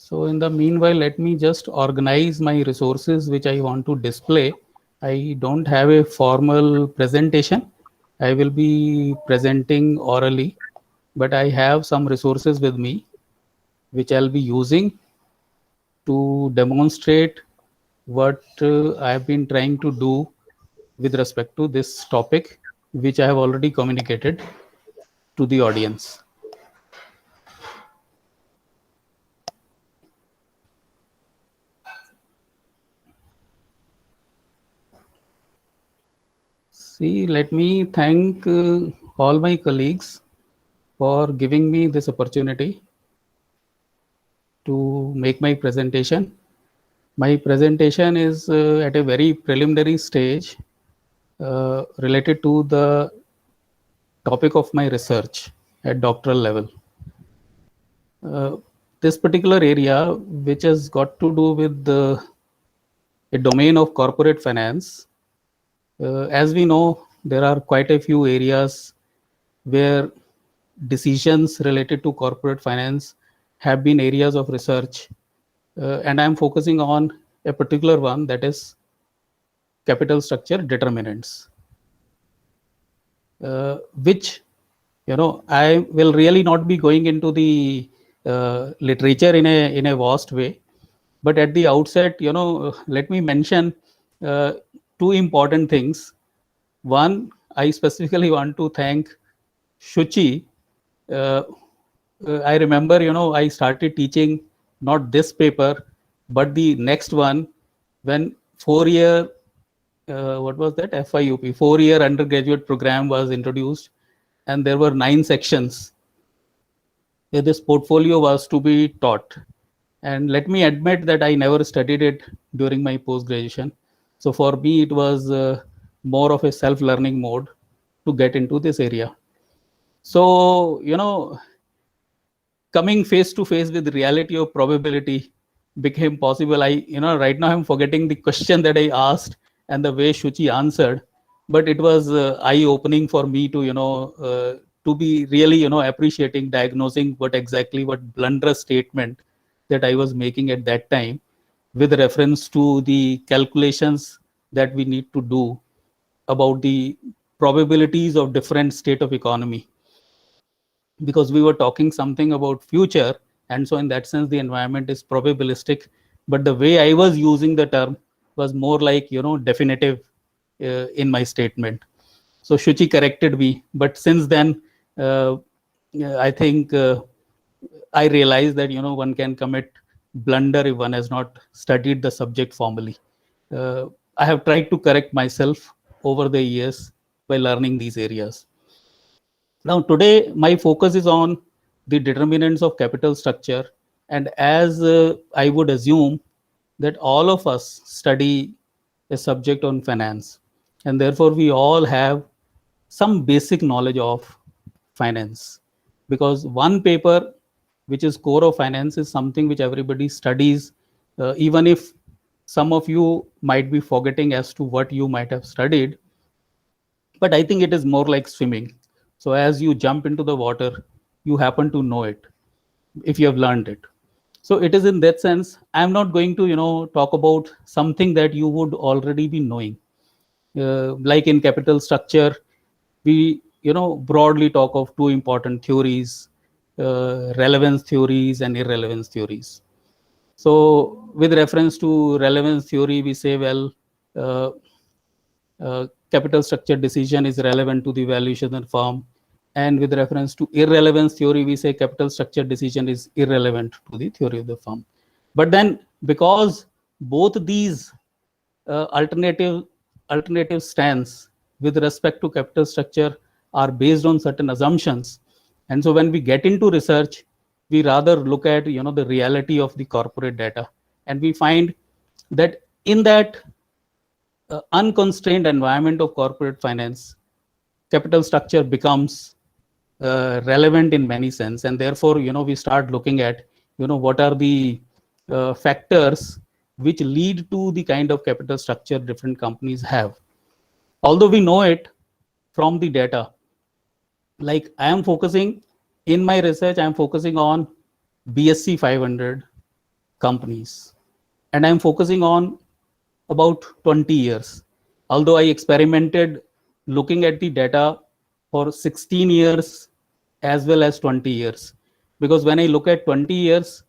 So in the meanwhile, let me just organize my resources which I want to display. I don't have a formal presentation. I will be presenting orally, but I have some resources with me which I'll be using to demonstrate what I have been trying to do with respect to this topic, which I have already communicated to the audience. See, let me thank all my colleagues for giving me this opportunity to make my presentation. My presentation is at a very preliminary stage related to the topic of my research at doctoral level. Uh, this particular area, which has got to do with a domain of corporate finance, as we know, there are quite a few areas where decisions related to corporate finance have been areas of research. And I'm focusing on a particular one, that is capital structure determinants, which, I will really not be going into the literature in a vast way. But at the outset, let me mention uh, two important things. One, I specifically want to thank Shuchi. Uh, I remember, I started teaching not this paper, but the next one when 4 year, what was that? FIUP, 4 year undergraduate program was introduced, and there were 9 sections. This portfolio was to be taught. And let me admit that I never studied it during my post graduation. So for me, it was more of a self learning mode to get into this area. So, coming face to face with reality of probability became possible. Right now I'm forgetting the question that I asked and the way Shuchi answered, but it was eye opening for me to, to be really, appreciating, diagnosing what blunderous statement that I was making at that time with reference to the calculations that we need to do about the probabilities of different state of economy, because we were talking something about future, and so in that sense the environment is probabilistic, but the way I was using the term was more like, definitive in my statement. So Shuchi corrected me, but since then uh, I think I realized that, one can commit blunder if one has not studied the subject formally. I have tried to correct myself over the years by learning these areas. Now, today, my focus is on the determinants of capital structure. And as I would assume that all of us study a subject on finance, and therefore we all have some basic knowledge of finance. Because one paper, which is core of finance, is something which everybody studies, even if some of you might be forgetting as to what you might have studied, but I think it is more like swimming. So as you jump into the water, you happen to know it if you have learned it. So it is in that sense. I'm not going to, talk about something that you would already be knowing. Like in capital structure, we, broadly talk of two important theories, relevance theories and irrelevance theories. So with reference to relevance theory, we say, well, uh, capital structure decision is relevant to the valuation of the firm. And with reference to irrelevance theory, we say capital structure decision is irrelevant to the theory of the firm. But then, because both these alternative stance with respect to capital structure are based on certain assumptions, and so when we get into research, we rather look at, the reality of the corporate data, and we find that in that unconstrained environment of corporate finance, capital structure becomes relevant in many sense, and therefore, we start looking at, what are the factors which lead to the kind of capital structure different companies have. Although we know it from the data, like I am focusing in my research, I am focusing on BSE 500, companies, and I'm focusing on about 20 years. Although I experimented looking at the data for 16 years as well as 20 years. Because when I look at 20 years,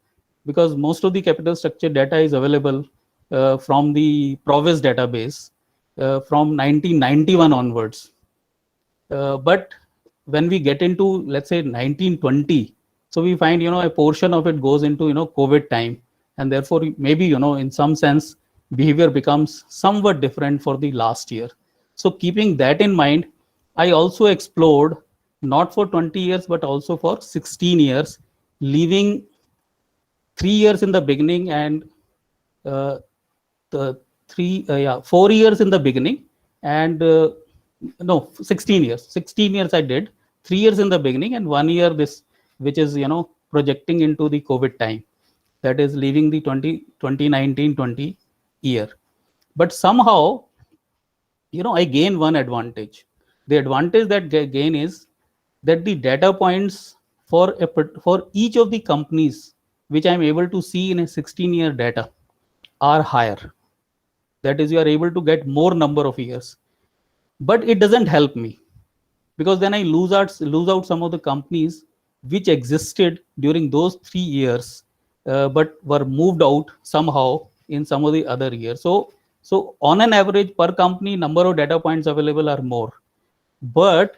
because most of the capital structure data is available from the Provis database from 1991 onwards. But when we get into, let's say, 1920, so we find, a portion of it goes into, COVID time. And therefore, maybe, in some sense, behavior becomes somewhat different for the last year. So keeping that in mind, I also explored not for 20 years, but also for 16 years, leaving 3 years in the beginning and uh, the 4 years in the beginning and no 16 years. 16 years I did, 3 years in the beginning and 1 year this, which is projecting into the COVID time, that is leaving the 2019-20 year. But somehow I gain one advantage. The advantage that gain is that the data points for each of the companies which I'm able to see in a 16-year data are higher. That is, you are able to get more number of years. But it doesn't help me, because then I lose out some of the companies which existed during those 3 years, but were moved out somehow in some of the other years. So on an average, per company, number of data points available are more, but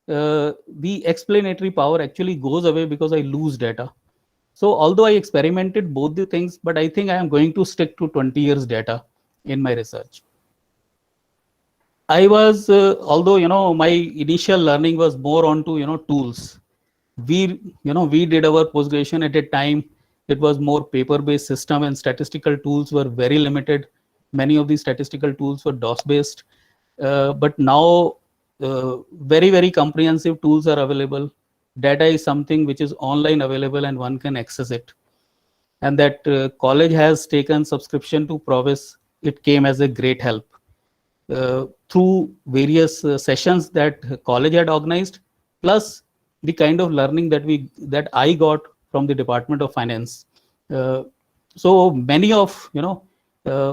the explanatory power actually goes away because I lose data. So although I experimented both the things, but I think I am going to stick to 20 years data in my research. I was, although, my initial learning was more onto, tools. We did our post-graduation at a time. It was more paper-based system and statistical tools were very limited. Many of these statistical tools were DOS-based. But now, very, very comprehensive tools are available. Data is something which is online available and one can access it. And that college has taken subscription to Provis. It came as a great help. Through various sessions that college had organized, plus the kind of learning that I got from the Department of Finance. So many of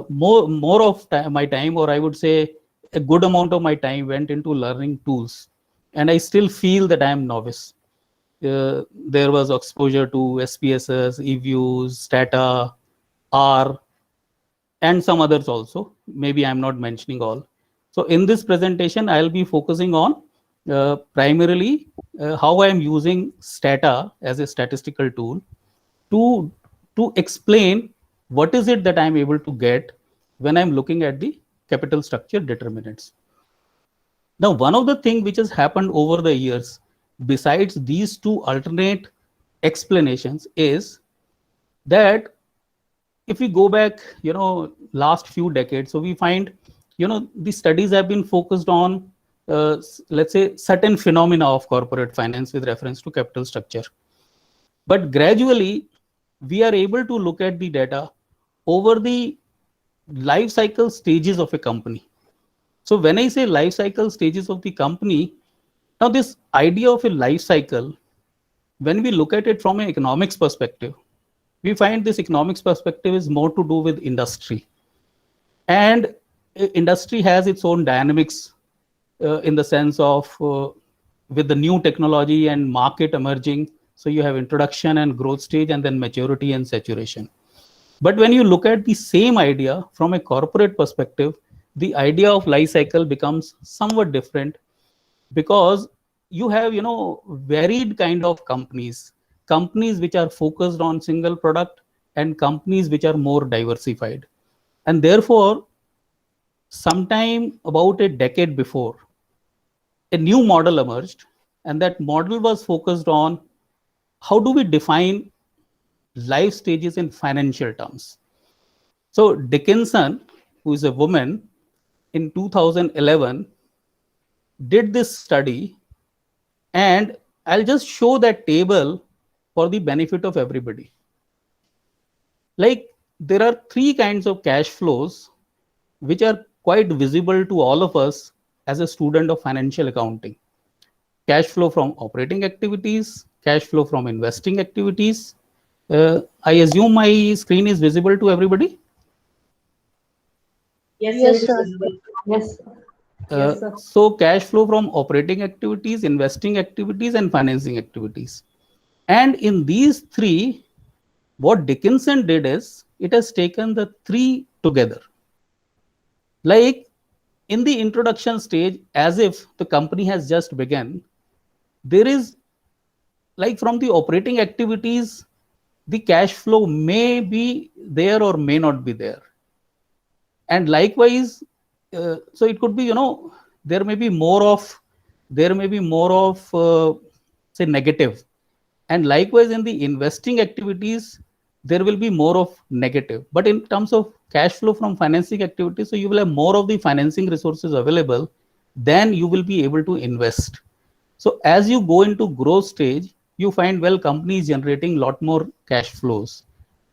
more of my time, or I would say a good amount of my time, went into learning tools, and I still feel that I am novice. There was exposure to SPSS, eViews, Stata, R, and some others also. Maybe I'm not mentioning all. So in this presentation, I'll be focusing on primarily how I'm using Stata as a statistical tool to explain what is it that I'm able to get when I'm looking at the capital structure determinants. Now, one of the things which has happened over the years, besides these two alternate explanations, is that if we go back, last few decades, so we find, the studies have been focused on, let's say, certain phenomena of corporate finance with reference to capital structure. But gradually, we are able to look at the data over the life cycle stages of a company. So when I say life cycle stages of the company, now this idea of a life cycle, when we look at it from an economics perspective, we find this economics perspective is more to do with industry. And industry has its own dynamics in the sense of with the new technology and market emerging. So you have introduction and growth stage, and then maturity and saturation. But when you look at the same idea from a corporate perspective, the idea of life cycle becomes somewhat different, because you have varied kind of companies which are focused on single product, and companies which are more diversified. And therefore, sometime about a decade before, a new model emerged, and that model was focused on how do we define life stages in financial terms. So Dickinson, who is a woman, in 2011 did this study, and I'll just show that table for the benefit of everybody. Like, there are three kinds of cash flows which are quite visible to all of us as a student of financial accounting. Cash flow from operating activities, cash flow from investing activities, I assume my screen is visible to everybody. Yes, sir, Yes, it is sir. visible. Yes. Yes, sir. So cash flow from operating activities, investing activities, and financing activities. And in these three, what Dickinson did is it has taken the three together. Like in the introduction stage, as if the company has just begun, there is, like, from the operating activities, the cash flow may be there or may not be there. And likewise, so it could be, there may be more of, there may be more of, say, negative. And likewise, in the investing activities, there will be more of negative. But in terms of cash flow from financing activities, so you will have more of the financing resources available, then you will be able to invest. So as you go into growth stage, you find, well, company is generating a lot more cash flows.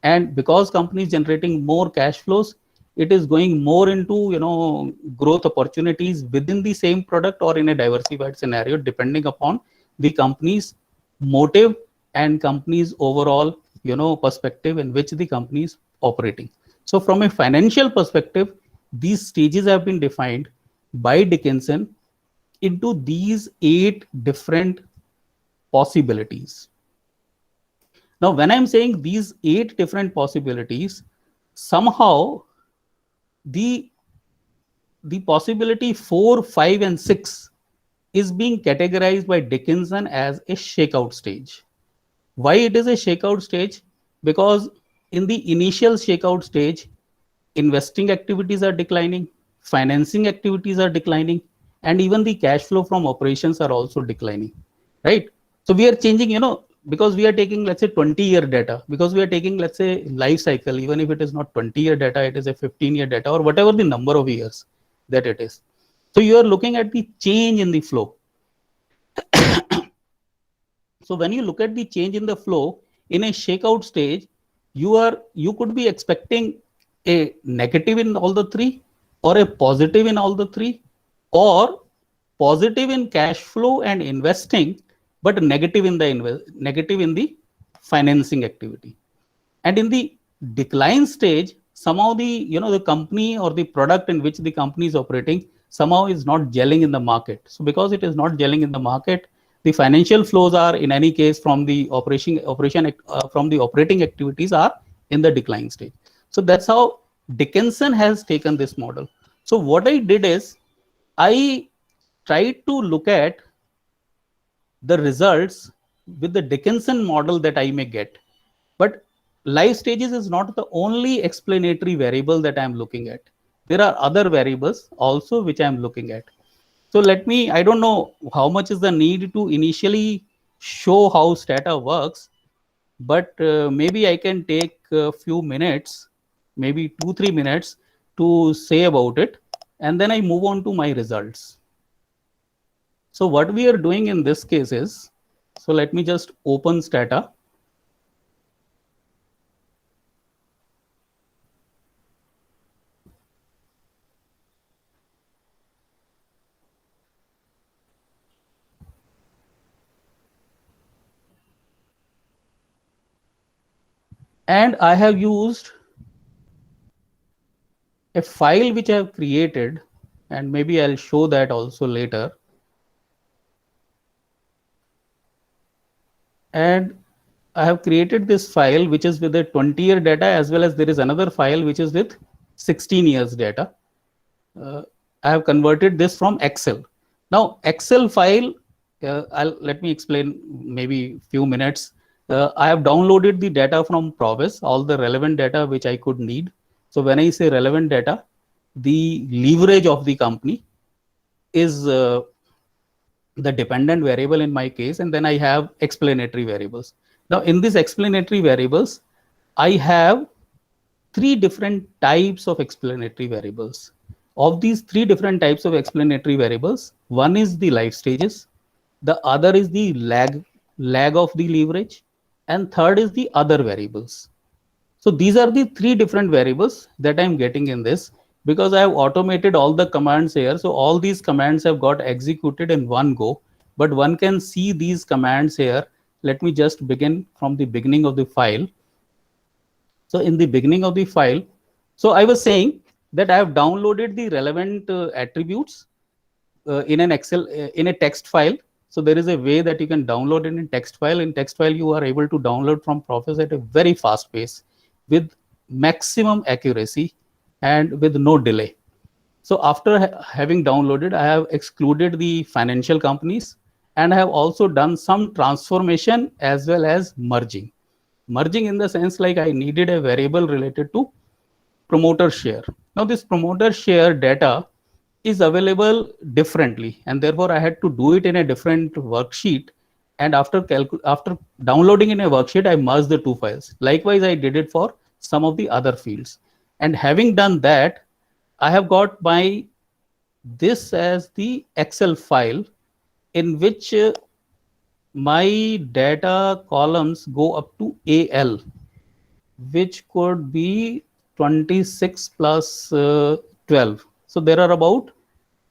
And because company is generating more cash flows, it is going more into, growth opportunities within the same product or in a diversified scenario, depending upon the company's motive and company's overall, perspective in which the company is operating. So from a financial perspective, these stages have been defined by Dickinson into these 8 different possibilities. Now, when I'm saying these 8 different possibilities, somehow the possibility 4, 5, and 6 is being categorized by Dickinson as a shakeout stage. Why it is a shakeout stage? Because in the initial shakeout stage, investing activities are declining, financing activities are declining, and even the cash flow from operations are also declining, right? So we are changing, because we are taking, let's say, 20-year data, because we are taking, let's say, life cycle, even if it is not 20-year data, it is a 15-year data or whatever the number of years that it is. So you are looking at the change in the flow. So when you look at the change in the flow in a shakeout stage, you could be expecting a negative in all the three, or a positive in all the three, or positive in cash flow and investing, but negative in the negative in the financing activity. And in the decline stage, somehow the company or the product in which the company is operating somehow is not gelling in the market. So because it is not gelling in the market, the financial flows are, in any case, from the from the operating activities, are in the decline stage. So that's how Dickinson has taken this model. So what I did is I tried to look at the results with the Dickinson model that I may get. But life stages is not the only explanatory variable that I'm looking at. There are other variables also which I'm looking at. So let me, I don't know how much is the need to initially show how Stata works, but maybe I can take a few minutes, maybe 2-3 minutes to say about it, and then I move on to my results. So what we are doing in this case is, so let me just open Stata. And I have used a file which I have created, and maybe I'll show that also later. And I have created this file which is with the 20-year data, as well as there is another file which is with 16 years data. I have converted this from Excel. Now, Excel file, let me explain maybe few minutes. I have downloaded the data from Provis, all the relevant data which I could need. So when I say relevant data, the leverage of the company is the dependent variable in my case, and then I have explanatory variables. Now, in these explanatory variables, I have 3 different types of explanatory variables. Of these 3 different types of explanatory variables, one is the life stages, the other is the lag of the leverage, and third is the other variables. So these are the 3 different variables that I'm getting in this, because I have automated all the commands here. So all these commands have got executed in one go, but one can see these commands here. Let me just begin from the beginning of the file. So in the beginning of the file, so I was saying that I have downloaded the relevant attributes in an Excel, in a text file. So there is a way that you can download it in text file. In text file, you are able to download from Profess at a very fast pace with maximum accuracy and with no delay. So after having downloaded, I have excluded the financial companies, and I have also done some transformation as well as merging. Merging in the sense like I needed a variable related to promoter share. Now this promoter share data is available differently, and therefore I had to do it in a different worksheet. And after downloading in a worksheet, I merged the two files. Likewise, I did it for some of the other fields. And having done that, I have got my this as the Excel file in which my data columns go up to AL, which could be 26 plus 12. So there are about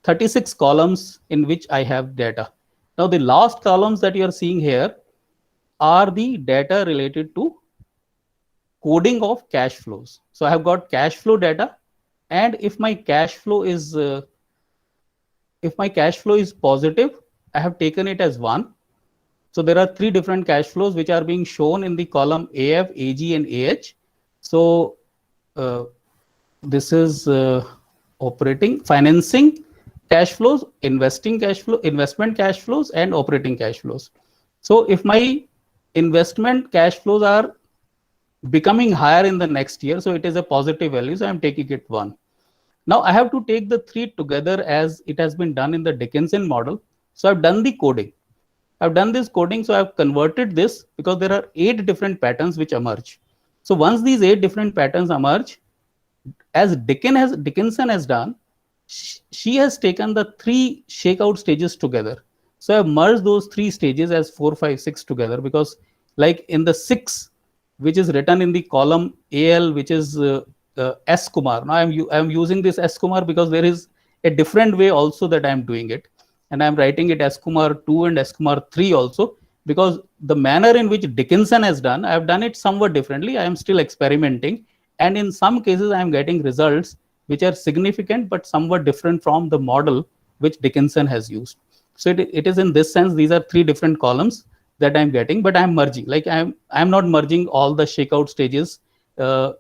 36 columns in which I have data. Now the last columns that you are seeing here are the data related to coding of cash flows. So I have got cash flow data, and if my cash flow is positive, I have taken it as 1. So there are 3 different cash flows which are being shown in the column AF, AG, and AH. So this is operating, financing cash flows, investment cash flows, and operating cash flows. So if my investment cash flows are becoming higher in the next year, so it is a positive value, so I'm taking it 1. Now I have to take the 3 together as it has been done in the Dickinson model. So I've done the coding. I've done this coding, so I've converted this because there are 8 different patterns which emerge. So once these 8 different patterns emerge, as Dickinson has done, she has taken the 3 shakeout stages together. So I've merged those 3 stages as 4, 5, 6 together, because like in the 6, which is written in the column AL, which is S Kumar. Now I'm using this S Kumar because there is a different way also that I'm doing it. And I'm writing it S Kumar 2 and S Kumar 3 also, because the manner in which Dickinson has done, I've done it somewhat differently. I am still experimenting. And in some cases, I'm getting results which are significant, but somewhat different from the model which Dickinson has used. So it is in this sense, these are 3 different columns that I'm getting, but I'm merging. Like I'm not merging all the shakeout stages. I'm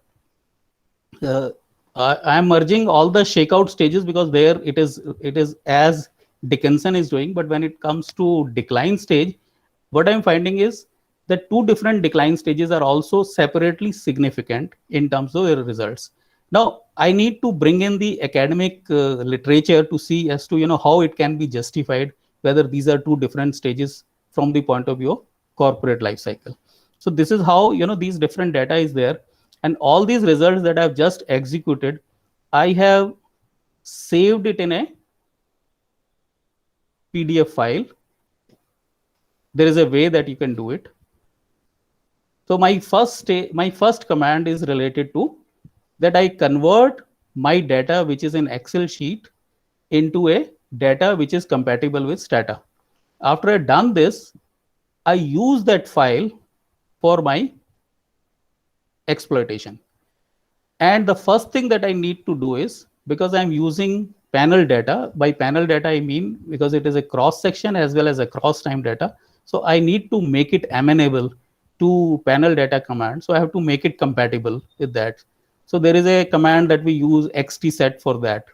merging all the shakeout stages because there it is as Dickinson is doing. But when it comes to decline stage, what I'm finding is that 2 different decline stages are also separately significant in terms of their results. Now, I need to bring in the academic literature to see as to how it can be justified, whether these are 2 different stages from the point of view of corporate life cycle. So this is how these different data is there, and all these results that I've just executed, I have saved it in a PDF file. There is a way that you can do it. So my first command is related to that I convert my data which is in Excel sheet into a data which is compatible with Stata. After I've done this, I use that file for my exploitation. And the first thing that I need to do is, because I'm using panel data, by panel data I mean because it is a cross section as well as a cross time data. So I need to make it amenable to panel data command. So I have to make it compatible with that. So there is a command that we use xtset for that.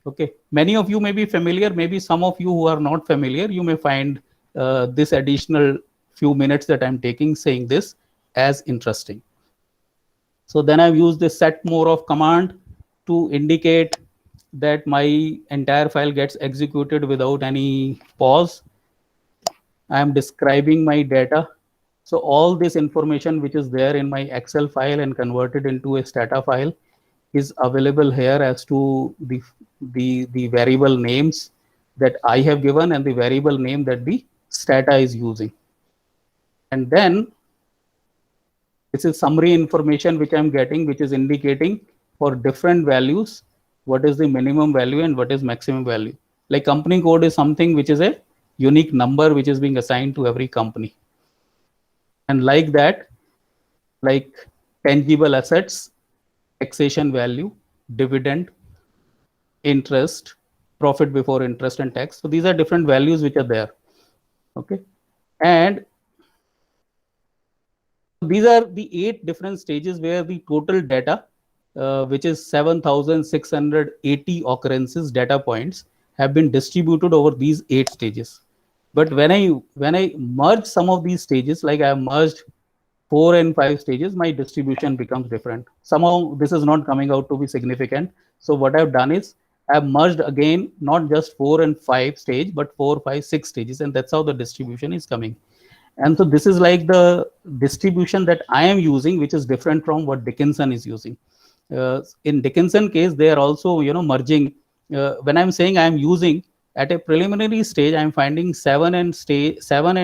Okay, many of you may be familiar, maybe some of you who are not familiar, you may find this additional few minutes that I'm taking saying this as interesting. So then I've used the set more of command to indicate that my entire file gets executed without any pause. I am describing my data. So all this information which is there in my Excel file and converted into a Stata file is available here as to the variable names that I have given and the variable name that the Stata is using. And then this is summary information which I'm getting, which is indicating for different values what is the minimum value and what is maximum value. Like company code is something which is a unique number which is being assigned to every company. And like that, like tangible assets, taxation value, dividend, interest, profit before interest and tax. So these are different values which are there. Okay. And these are the 8 different stages where the total data, which is 7,680 occurrences, data points, have been distributed over these 8 stages. But when I merge some of these stages, like I have merged 4 and 5 stages, my distribution becomes different. Somehow this is not coming out to be significant. So what I've done is I've merged again, not just 4 and 5 stage, but 4, 5, 6 stages. And that's how the distribution is coming. And so this is like the distribution that I am using, which is different from what Dickinson is using. In Dickinson case, they are also, merging. When I'm saying I'm using at a preliminary stage, I'm finding 7 and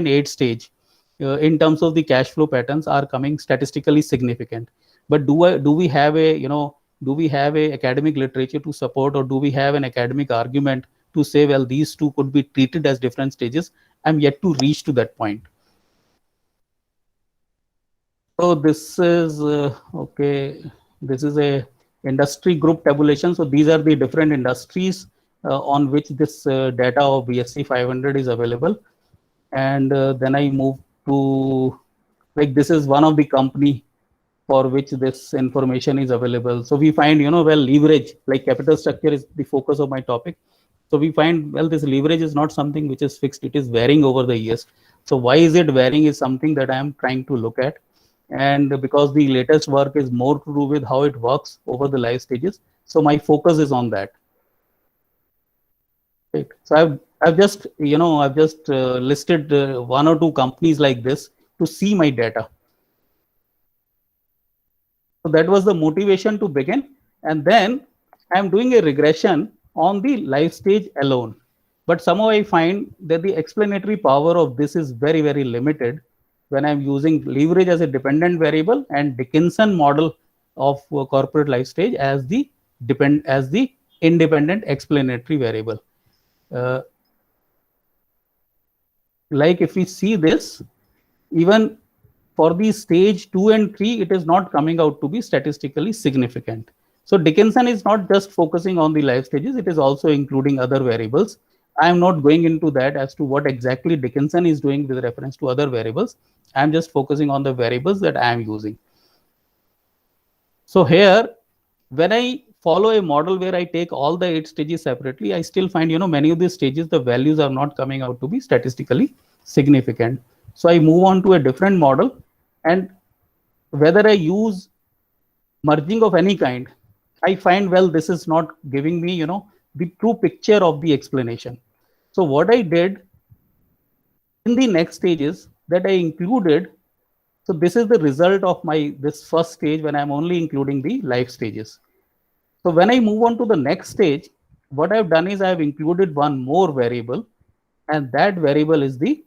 8 stage in terms of the cash flow patterns are coming statistically significant. But do we have a academic literature to support, or do we have an academic argument to say, well, these two could be treated as different stages? I'm yet to reach to that point. So this is okay. This is a industry group tabulation. So these are the different industries on which this data of BSE 500 is available. And then I move to, like, this is one of the company for which this information is available. So we find, well, leverage, like capital structure is the focus of my topic. So we find, well, this leverage is not something which is fixed. It is varying over the years. So why is it varying is something that I am trying to look at. And because the latest work is more to do with how it works over the life stages, so my focus is on that. Right. So I've just listed 1 or 2 companies like this to see my data. So that was the motivation to begin, and then I'm doing a regression on the life stage alone. But somehow I find that the explanatory power of this is very, very limited when I'm using leverage as a dependent variable and Dickinson model of corporate life stage as the independent explanatory variable. Like if we see this, even for the stage 2 and 3, it is not coming out to be statistically significant. So Dickinson is not just focusing on the life stages, it is also including other variables. I am not going into that as to what exactly Dickinson is doing with reference to other variables. I'm just focusing on the variables that I am using. So here, when I follow a model where I take all the 8 stages separately, I still find, many of these stages, the values are not coming out to be statistically significant. So I move on to a different model, and whether I use merging of any kind, I find, well, this is not giving me, the true picture of the explanation. So what I did in the next stages that I included, so this is the result of this first stage when I'm only including the life stages. So when I move on to the next stage, what I've done is I've included one more variable, and that variable is the,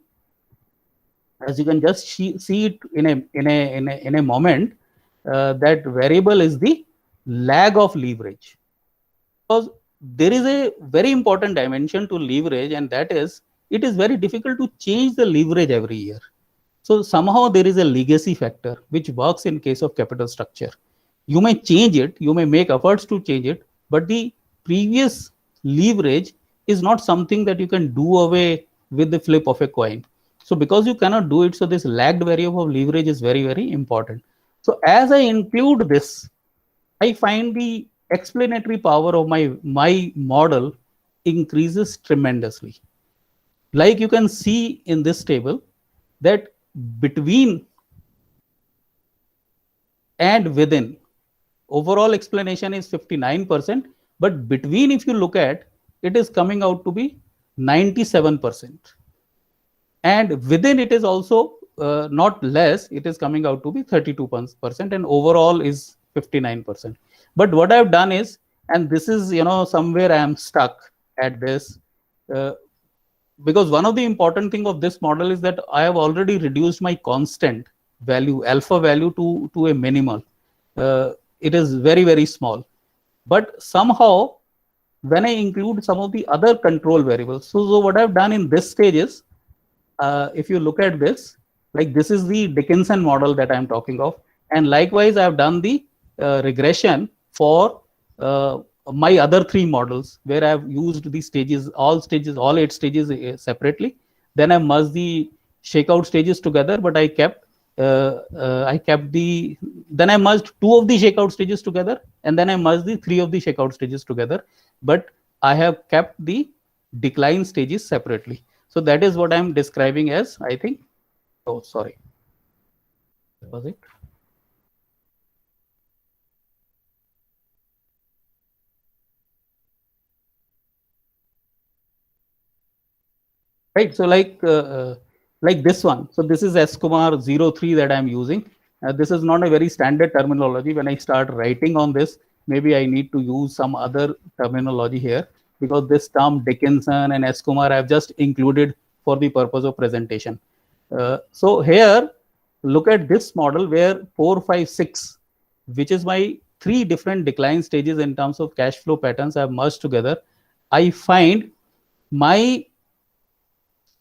as you can just see it in a moment, that variable is the lag of leverage. Because there is a very important dimension to leverage, and that is, it is very difficult to change the leverage every year. So somehow there is a legacy factor which works in case of capital structure. You may change it, you may make efforts to change it, but the previous leverage is not something that you can do away with the flip of a coin. So because you cannot do it, so this lagged variable of leverage is very, very important. So as I include this, I find the explanatory power of my model increases tremendously. Like you can see in this table that between and within, overall explanation is 59%, but between, if you look at, it is coming out to be 97%. And within it is also not less, it is coming out to be 32%, and overall is 59%. But what I've done is, and this is, somewhere I am stuck at this, because one of the important thing of this model is that I have already reduced my constant value, alpha value, to a minimal. It is very, very small. But somehow, when I include some of the other control variables, so what I've done in this stage is, if you look at this, like this is the Dickinson model that I'm talking of. And likewise, I have done the regression for my other three models, where I have used the stages, all 8 stages separately. Then I merged the shakeout stages together, but I kept the, then I merged 2 of the shakeout stages together, and then I merged the 3 of the shakeout stages together. But I have kept the decline stages separately. So that is what I'm describing as, I think. Oh, sorry. Was it? Right. So like this one. So this is S Kumar 03 that I'm using. This is not a very standard terminology. When I start writing on this, maybe I need to use some other terminology here, because this term Dickinson and S Kumar I've just included for the purpose of presentation. So here, look at this model where 4, 5, 6, which is my 3 different decline stages in terms of cash flow patterns I've merged together. I find my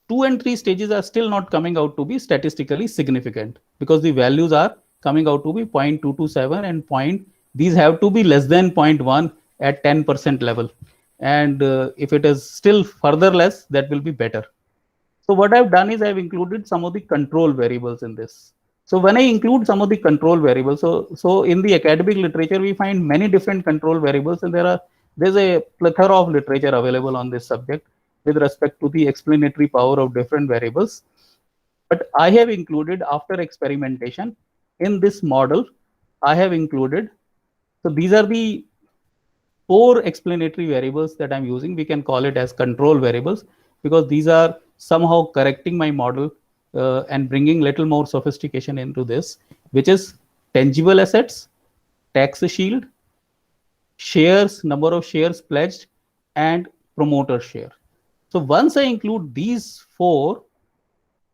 2 and 3 stages are still not coming out to be statistically significant, because the values are coming out to be 0.227 and point. These have to be less than 0.1 at 10% level. And if it is still further less, that will be better. So what I've done is I've included some of the control variables in this. So when I include some of the control variables, so in the academic literature, we find many different control variables, and there's a plethora of literature available on this subject with respect to the explanatory power of different variables. But I have included, after experimentation in this model, I have included, so these are the 4 explanatory variables that I'm using. We can call it as control variables, because these are somehow correcting my model and bringing little more sophistication into this, which is tangible assets, tax shield, shares, number of shares pledged, and promoter share. So once I include these 4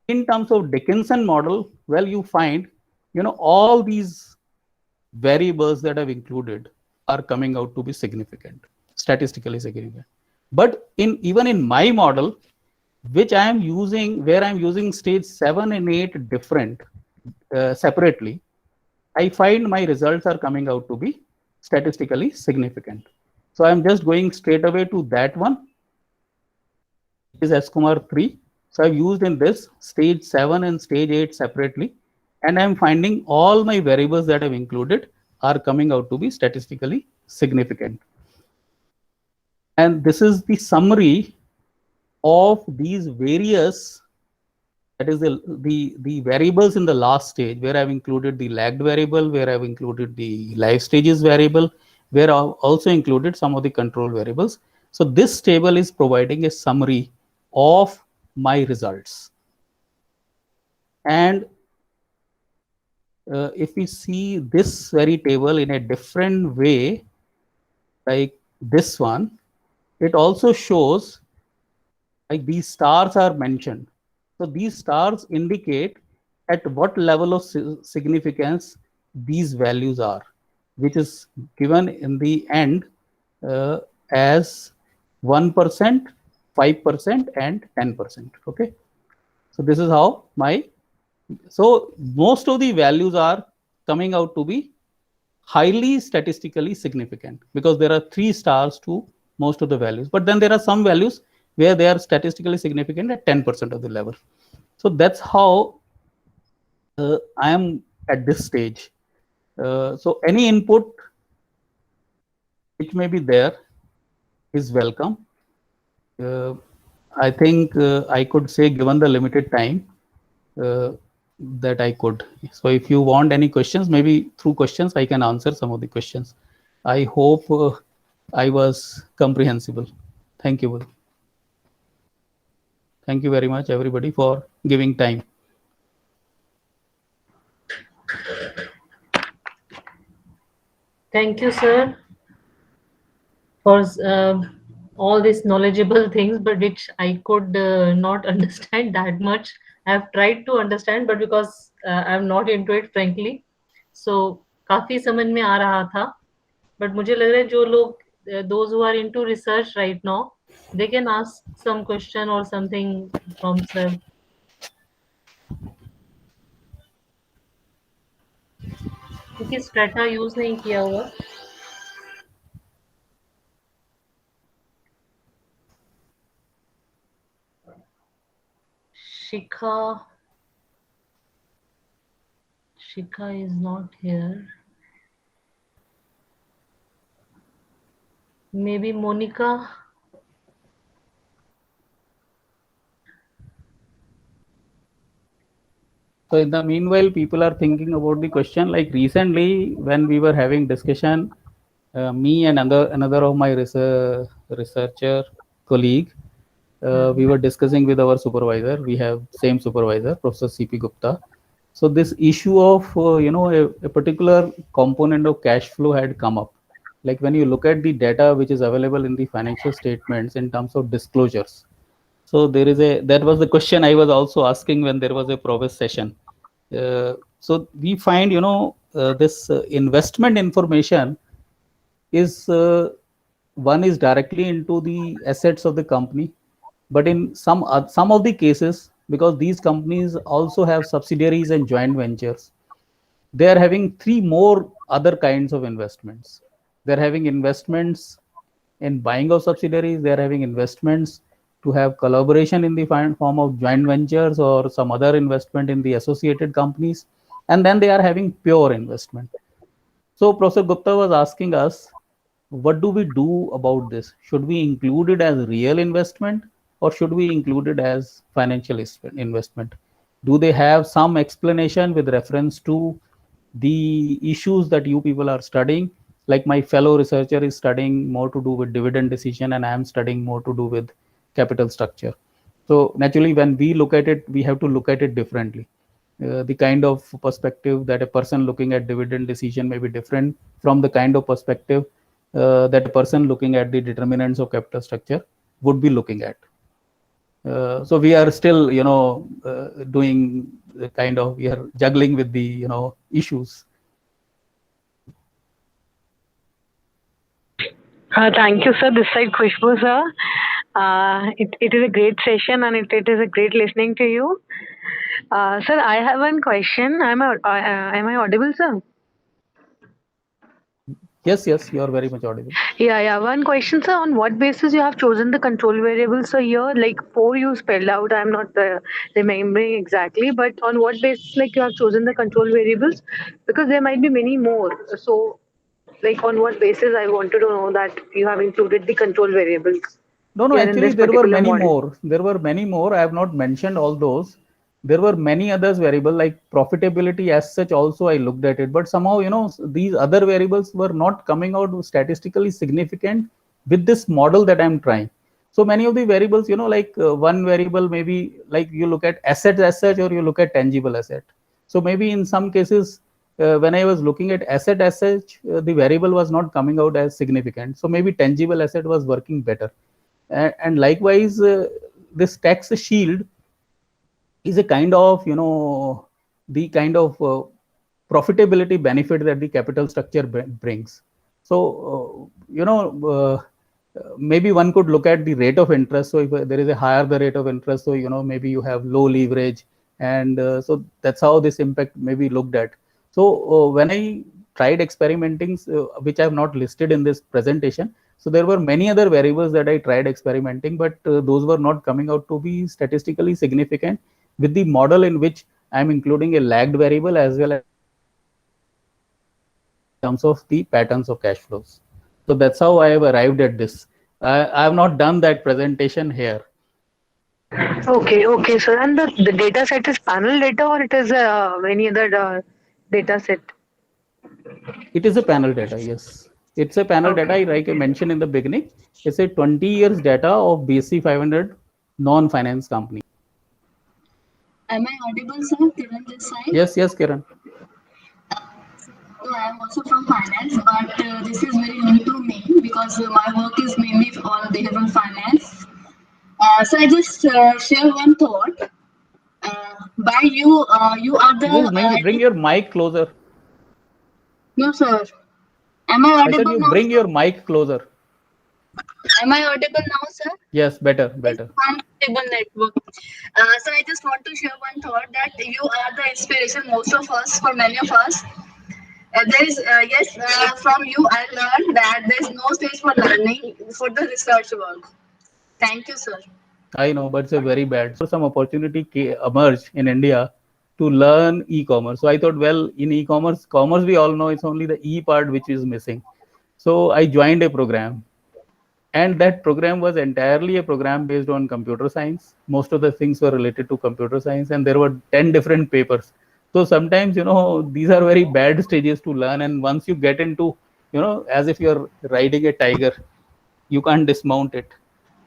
in terms of Dickinson model, well, you find, all these variables that I've included are coming out to be significant, statistically significant. But even in my model, which I am using, where I'm using stage 7 and 8 different separately, I find my results are coming out to be statistically significant. So I'm just going straight away to that one, is S Kumar 3. So I've used in this stage 7 and stage 8 separately, and I'm finding all my variables that I've included are coming out to be statistically significant. And this is the summary of these various, that is the variables in the last stage, where I've included the lagged variable, where I've included the life stages variable, where I've also included some of the control variables. So this table is providing a summary of my results. And if we see this very table in a different way, like this one, it also shows, like, these stars are mentioned. So these stars indicate at what level of significance these values are, which is given in the end as 1%, 5%, and 10%. Okay. So this is how so most of the values are coming out to be highly statistically significant, because there are 3 stars to most of the values. But then there are some values where they are statistically significant at 10% of the level. So that's how I am at this stage. So any input which may be there is welcome. I think I could say, given the limited time, that I could. So if you want any questions, maybe through questions, I can answer some of the questions. I hope I was comprehensible. Thank you. Thank you very much, everybody, for giving time. Thank you, sir, for all these knowledgeable things, but which I could not understand that much. I have tried to understand, but because I'm not into it, frankly, so काफी समझ में आ रहा था. But मुझे लग रहा है जो लोग those who are into research right now, they can ask some question or something from sir. क्योंकि स्ट्रेटा यूज नहीं किया हुआ। Shikha is not here. Maybe Monica. So in the meanwhile, people are thinking about the question. Like recently, when we were having discussion, me and another of my researcher colleague, we were discussing with our supervisor. We have same supervisor, Professor C.P. Gupta. So this issue of a particular component of cash flow had come up. Like when you look at the data which is available in the financial statements in terms of disclosures. So that was the question I was also asking when there was a Provis session. So we find this investment information is one is directly into the assets of the company, but in some of the cases, because these companies also have subsidiaries and joint ventures, they are having three more other kinds of investments. They're having investments in buying of subsidiaries, they're having investments to have collaboration in the form of joint ventures or some other investment in the associated companies, and then they are having pure investment. So Professor Gupta was asking us, what do we do about this? Should we include it as real investment or should we include it as financial investment? Do they have some explanation with reference to the issues that you people are studying? Like my fellow researcher is studying more to do with dividend decision and I am studying more to do with capital structure. So naturally, when we look at it, we have to look at it differently. The kind of perspective that a person looking at dividend decision may be different from the kind of perspective that a person looking at the determinants of capital structure would be looking at. So we are still, doing the kind of, we are juggling with the, issues. Thank you, sir. This side, Khushbu, sir. It is a great session and it is a great listening to you. Sir, I have one question. Am I audible, sir? Yes, you are very much audible. Yeah. One question, sir. On what basis you have chosen the control variables? So here, like four you spelled out. I'm not remembering exactly, but on what basis, like you have chosen the control variables? Because there might be many more. So, like on what basis, I wanted to know that you have included the control variables. No, Here in actually this there were particular many model. more. There were many more. I have not mentioned all those. There were many others variable like profitability as such also I looked at it, but somehow, these other variables were not coming out statistically significant with this model that I'm trying. So many of the variables, like one variable, maybe like you look at assets as such or you look at tangible asset. So maybe in some cases, when I was looking at asset as such, the variable was not coming out as significant. So maybe tangible asset was working better. And likewise, this tax shield is a kind of, the kind of profitability benefit that the capital structure brings. So, maybe one could look at the rate of interest. So if there is a higher the rate of interest, so, maybe you have low leverage. And so that's how this impact may be looked at. So when I tried experimenting, which I have not listed in this presentation, so there were many other variables that I tried experimenting, but those were not coming out to be statistically significant with the model in which I'm including a lagged variable as well as in terms of the patterns of cash flows. So that's how I have arrived at this. I have not done that presentation here. Okay, sir. And the data set is panel data or it is any other data set? It is a panel data, yes. It's a panel data, like I mentioned in the beginning. It's a 20 years data of BSE 500 non-finance company. Am I audible, sir? Kiran this side? Yes, Kiran. So I am also from finance, but this is very new to me because my work is mainly on data from finance. So I just share one thought. By you, you are the. Please bring your mic closer. No, sir. Am I audible I said you now? bring your mic closer. Am I audible now, sir? Yes, better. Unstable network. So I just want to share one thought that you are the inspiration, most of us, for many of us. There is yes, from you I learned that there is no space for learning for the research work. Thank you, sir. I know, but it's a very bad. So some opportunity emerged in India to learn e-commerce. So I thought, well, in e-commerce, commerce we all know it's only the e part which is missing. So I joined a program, and that program was entirely a program based on computer science. Most of the things were related to computer science, and there were 10 different papers. So sometimes, these are very bad stages to learn, and once you get into, as if you're riding a tiger, you can't dismount it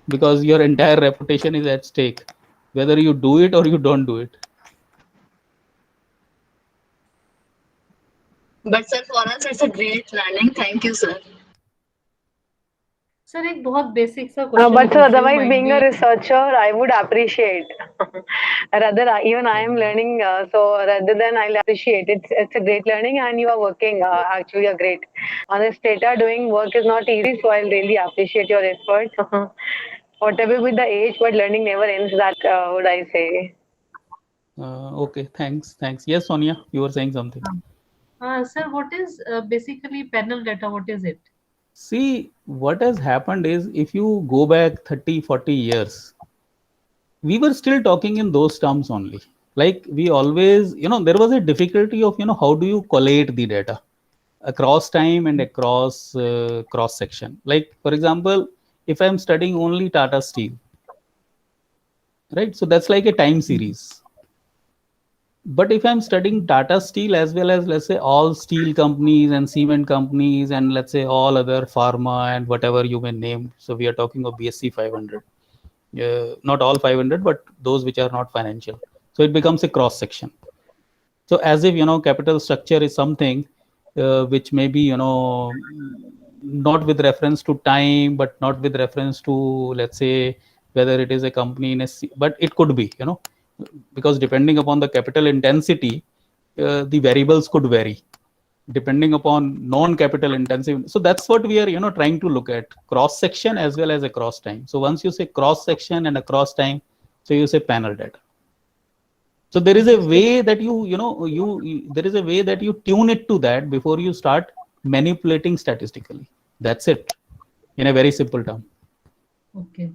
because your entire reputation is at stake, whether you do it or you don't do it. But sir, for us it's a great learning. Thank you, sir. Sir एक बहुत basic सा But question so पूछ रही हूँ, otherwise, might being a be researcher, I would appreciate. Rather, even I am learning, so rather than I'll appreciate it's a great learning, and you are working actually a great. On this data, doing work is not easy, so I'll really appreciate your effort. Whatever with the age, but learning never ends. That would I say. Okay, thanks. Yes, Sonia, you were saying something. sir, what is basically panel data? What is it? See, what has happened is if you go back 30, 40 years, we were still talking in those terms only. Like we always, there was a difficulty of, how do you collate the data across time and across cross section. Like, for example, if I'm studying only Tata Steel, right? So that's like a time series. But if I'm studying Tata Steel as well as, let's say, all steel companies and cement companies and, let's say, all other pharma and whatever you may name, so we are talking of BSc 500, not all 500, but those which are not financial. So it becomes a cross section. So as if, capital structure is something which may be, not with reference to time, but not with reference to, let's say, whether it is a company in a, but it could be, because depending upon the capital intensity, the variables could vary depending upon non-capital intensive. So that's what we are, trying to look at, cross section as well as across time. So once you say cross section and across time, so you say panel data. So there is a way that there is a way that you tune it to that before you start manipulating statistically. That's it, in a very simple term. Okay.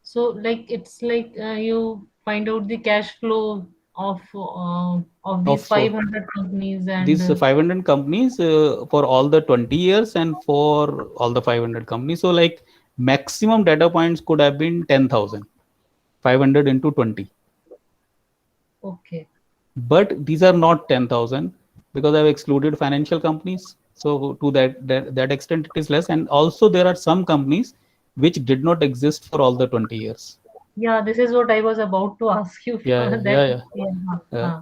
So like it's like you find out the cash flow of these Of 500 companies and these 500 companies for all the 20 years and for all the 500 companies. So like maximum data points could have been 10,000, 500 into 20. okay. But these are not 10,000 because I've excluded financial companies. So to that extent, it is less. And also there are some companies which did not exist for all the 20 years. Yeah, this is what I was about to ask you. Yeah. Huh.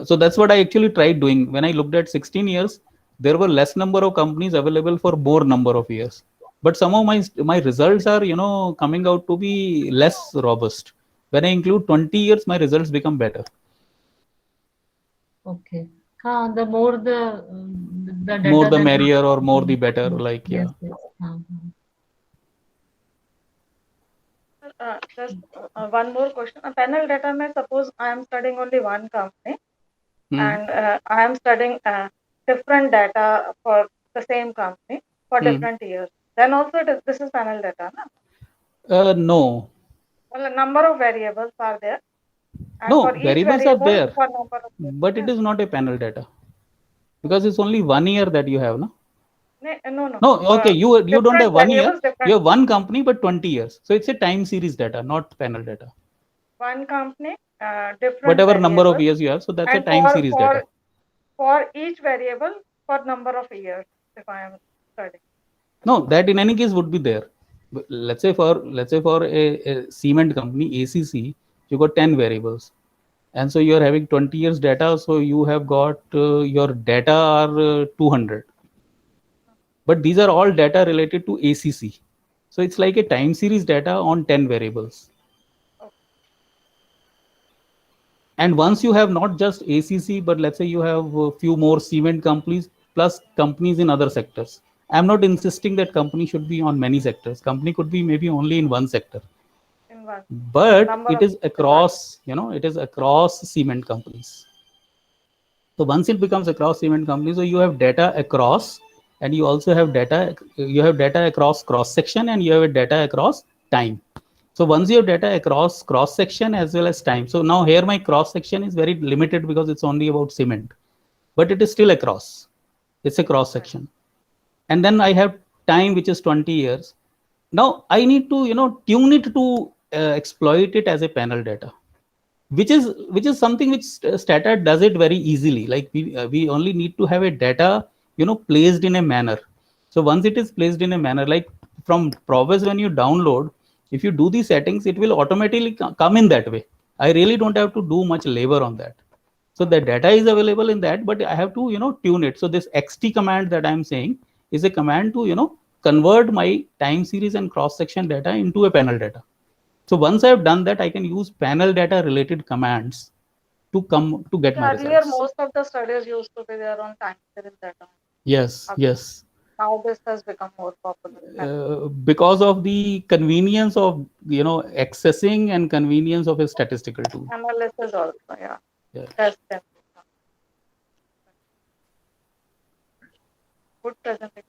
So that's what I actually tried doing. When I looked at 16 years, there were less number of companies available for more number of years. But some of my results are, coming out to be less robust. When I include 20 years, my results become better. Okay. The more the data More the that merrier or more the better. Like, yeah. yes, yes. Just one more question. A panel data may suppose I am studying only one company and I am studying different data for the same company for different years. Then also this is panel data, no? No. Well, a number of variables are there. And No, for each variables are variable, there, for number of but it is not a panel data because it's only 1 year that you have, no? No. No, okay, you don't have 1 year. Different. You have one company, but 20 years. So it's a time series data, not panel data. One company, different Whatever variables, number of years you have, so that's a time series data. For each variable, for number of years, if I am studying. No, that in any case would be there. Let's say for a cement company, ACC, you got 10 variables. And so you're having 20 years data, so you have got your data are 200. But these are all data related to ACC. So it's like a time series data on 10 variables. And once you have not just ACC, but let's say you have a few more cement companies plus companies in other sectors. I'm not insisting that company should be on many sectors. Company could be maybe only in one sector. But it is across, it is across cement companies. So once it becomes across cement company, so you have data across, and you also have data. You have data across cross section, and you have data across time. So once you have data across cross section as well as time. So now here my cross section is very limited because it's only about cement, but it is still across. It's a cross section. And then I have time, which is 20 years. Now I need to, tune it to exploit it as a panel data, which is something which Stata does it very easily. Like we only need to have a data, placed in a manner. So once it is placed in a manner, like from Probase, when you download, if you do the settings, it will automatically come in that way. I really don't have to do much labor on that. So the data is available in that, but I have to, tune it. So this XT command that I'm saying is a command to, convert my time series and cross section data into a panel data. So once I have done that, I can use panel data related commands to get my Earlier, results. most of the studies used to be there on time series data. Yes, Okay. yes. Now this has become more popular. Because of the convenience of accessing and convenience of a statistical tool. Analysis also, yeah. Yeah. Test and good presentation.